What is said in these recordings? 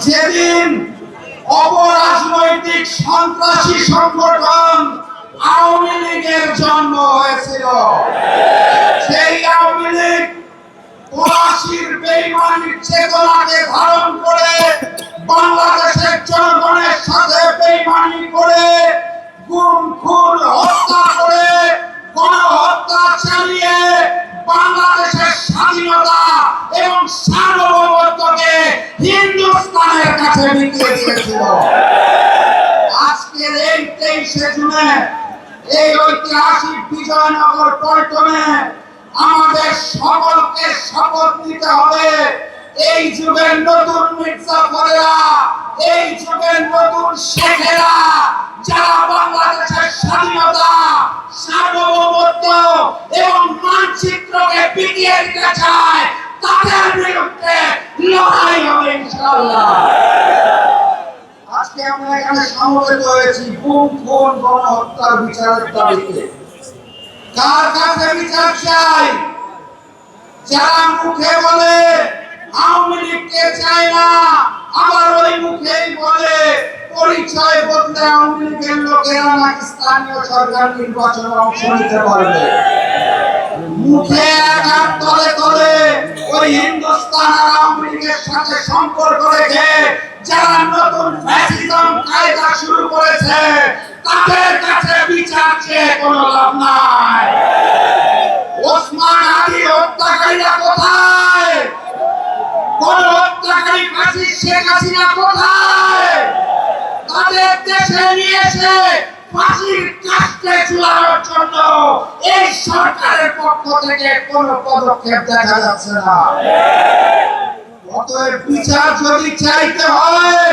যেদিন অপরাজনৈতিক সন্ত্রাসী সংগঠন আওয়ামী লীগের জন্ম হয়েছিল, সেই আওয়ামী লীগ পলাশীর বেঈমানির চেতনাকে ধারণ করে বাংলাদেশের জনগণের সাথে বেঈমানি করে গুম খুন হত্যা করে গণহত্যা চালিয়ে বাংলাদেশের স্বাধীনতা এবং সার্বভৌমত্বকে হিন্দুস্তানের কাছে বিকিয়ে দিয়েছিল। আজকের এই 23শে জুনে এই ঐতিহাসিক বিজয়নগর পল্টনে আমাদের সকলকে শপথ নিতে হবে, এই যুগের নতুন মির্জাফরেরা, এই যুগের নতুন শেখেরা যারা বাংলাদেশের স্বাধীনতা, সার্বভৌমত্ব এবং মানচিত্রকে বিকিয়ে দিতে চায়, তাদের বিরুদ্ধে লড়াই হবে ইনশাআল্লাহ। আজকে আমরা এখানে সমবেত হয়েছি গুম খুন গণহত্যার বিচারের দাবিতে। কার কাছে বিচার চাই? যারা মুখে বলে আওয়ামী লীগকে চায় না, আবার ওই মুখেই বলে পরিচয় বদলে আওয়ামী লীগের লোকেরা নাকি স্থানীয় সরকার নির্বাচনে অংশ নিতে পারবে। মুখে একার তলে তলে ওই হিন্দুস্তান আর আওয়ামী লীগের সাথে সম্পর্ক রেখে যারা নতুন ফ্যাসিজম কায়দা শুরু করেছে, তাদের কাছে বিচার চেয়ে কোনো লাভ নাই। ওসমান আলী হত্যাকারীরা কোথায়? কোন হত্যাকারী ফাঁসির শেখ হাসিনা কোথায়? তাদের দেশে নিয়ে এসে ফাঁসির কাস্টে ঝুলানোর জন্য এই সরকারের পক্ষ থেকে কোনো পদক্ষেপ দেখা যাচ্ছে না। অতএব বিচার যদি চাইতে হয়,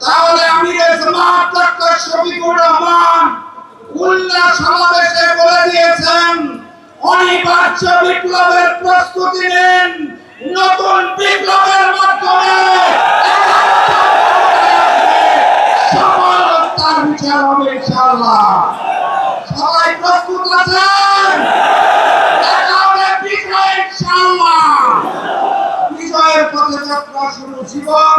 তাহলে আমিরে জামাত ডক্টর শফিকুর রহমান উল্লাস সমাবেশে বলে দিয়েছেন, অনিবার্য বিপ্লবের প্রস্তুতি নিন, নতুন বিপ্লবের মাধ্যমে সকল হত্যার বিচার হবে ইনশাআল্লাহ। সবাই প্রস্তুত আছেন? দেখা হবে বিজয় ইনশাআল্লাহ। বিজয়ের পথে যাত্রা শুরু। জীবন